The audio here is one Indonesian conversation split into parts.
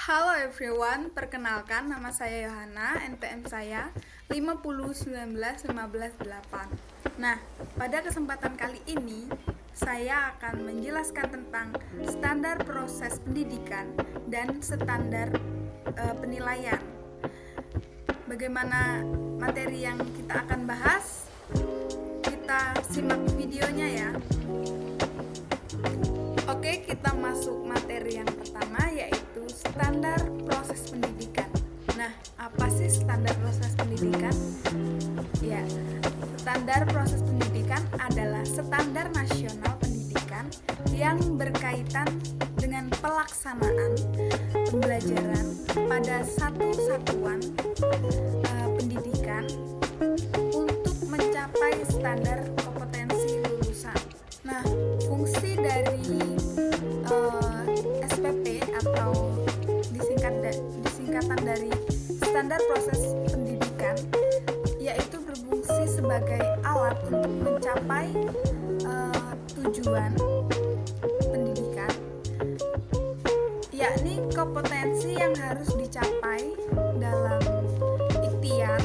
Halo everyone, perkenalkan nama saya Yohana, NPM saya 5019158. Nah, pada kesempatan kali ini saya akan menjelaskan tentang standar proses pendidikan dan standar penilaian. Bagaimana materi yang kita akan bahas? Kita simak videonya ya. Oke, kita masuk materi yang pertama, yaitu standar proses pendidikan. Nah, apa sih standar proses pendidikan? Ya, standar proses pendidikan adalah standar nasional pendidikan yang berkaitan dengan pelaksanaan pembelajaran pada satu satuan pendidikan untuk mencapai standar kompetensi lulusan. Nah, fungsi dari SPP atau disingkatan dari standar proses pendidikan, yaitu berfungsi sebagai alat untuk mencapai tujuan pendidikan, yakni kompetensi yang harus dicapai dalam ikhtiar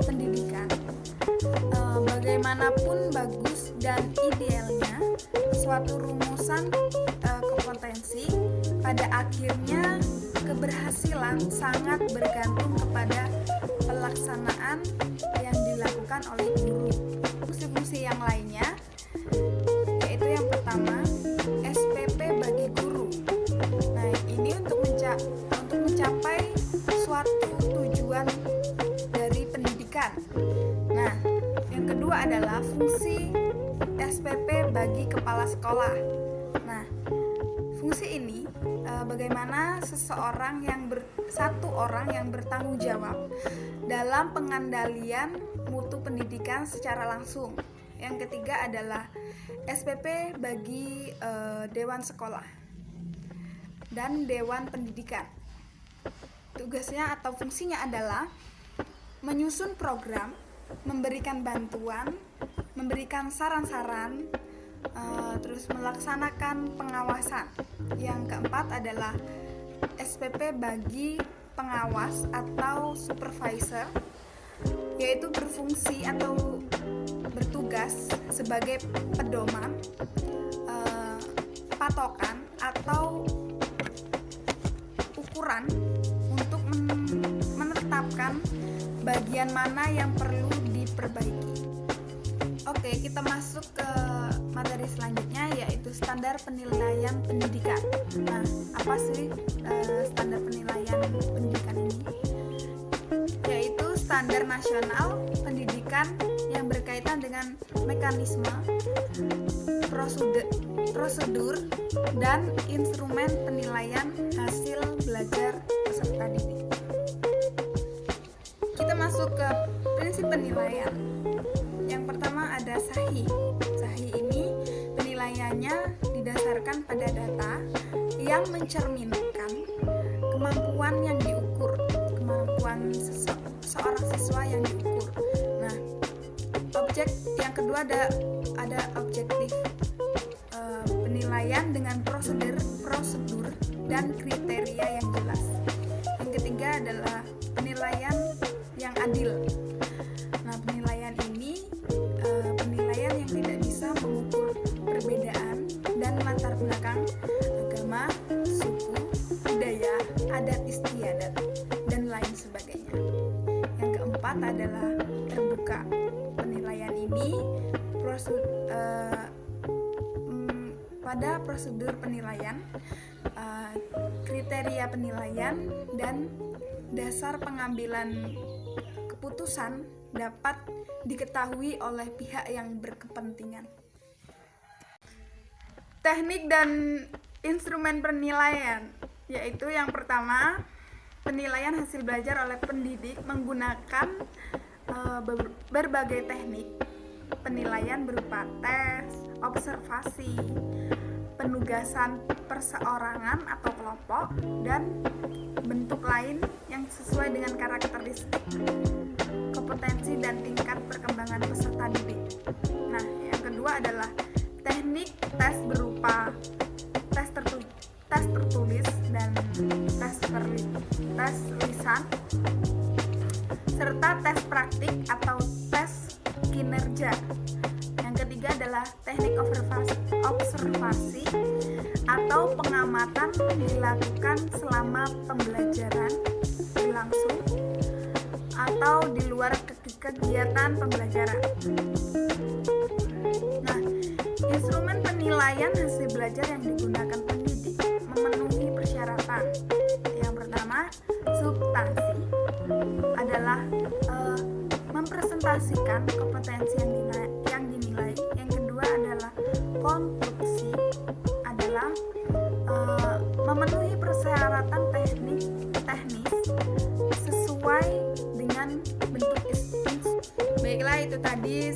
pendidikan. Bagaimanapun bagus dan idealnya suatu rumusan kompetensi, pada akhirnya keberhasilan sangat bergantung kepada pelaksanaan yang dilakukan oleh guru. Fungsi-fungsi yang lainnya yaitu yang pertama, SPP bagi guru. Nah, ini untuk mencapai suatu tujuan dari pendidikan. Nah, yang kedua adalah fungsi SPP bagi kepala sekolah. Nah, fungsi ini bagaimana satu orang yang bertanggung jawab dalam pengandalian mutu pendidikan secara langsung. Yang ketiga adalah SPP bagi dewan sekolah dan dewan pendidikan. Tugasnya atau fungsinya adalah menyusun program, memberikan bantuan, memberikan saran-saran, terus melaksanakan pengawasan. Yang keempat adalah SPP bagi pengawas atau supervisor, yaitu berfungsi atau bertugas sebagai pedoman, patokan atau ukuran untuk menetapkan bagian mana yang perlu diperbaiki. Oke, kita masuk ke materi selanjutnya, yaitu standar penilaian pendidikan. Nah, apa sih standar penilaian pendidikan ini? Yaitu standar nasional pendidikan yang berkaitan dengan mekanisme, prosedur, dan instrumen penilaian hasil belajar peserta didik. Kita masuk ke prinsip penilaian. Yang pertama ada SAHI. SAHI ini penilaiannya didasarkan pada data yang mencerminkan kemampuan yang diukur, kemampuan seorang siswa yang diukur. Nah, yang kedua ada objektif penilaian dengan prosedur dan kriteria yang jelas. Yang ketiga adalah penilaian yang adil. Nah, penilaian ini penilaian yang tidak bisa mengukur perbedaan dan latar belakang agama, suku, budaya, adat istiadat, dan lain sebagainya. Yang keempat adalah terbuka. Penilaian ini pada prosedur penilaian, kriteria penilaian, dan dasar pengambilan keputusan dapat diketahui oleh pihak yang berkepentingan. Teknik dan instrumen penilaian, yaitu yang pertama, penilaian hasil belajar oleh pendidik menggunakan berbagai teknik penilaian berupa tes, observasi, penugasan perseorangan atau kelompok, dan bentuk lain yang sesuai dengan karakteristik, kompetensi, dan tingkat perkembangan peserta didik. Nah, yang kedua adalah teknik tes berupa tes tertulis dan tes lisan, serta tes praktik atau tes kinerja. Yang ketiga adalah teknik observasi atau pengamatan dilakukan selama pembelajaran berlangsung atau di luar kegiatan pembelajaran. Nah, instrumen penilaian hasil belajar yang digunakan pendidik memenuhi persyaratan. Yang pertama, substansi adalah mempresentasikan kompetensi yang dinilai. Yang kedua adalah konstruksi adalah memenuhi persyaratan teknis sesuai dengan bentuk. Baiklah, itu tadi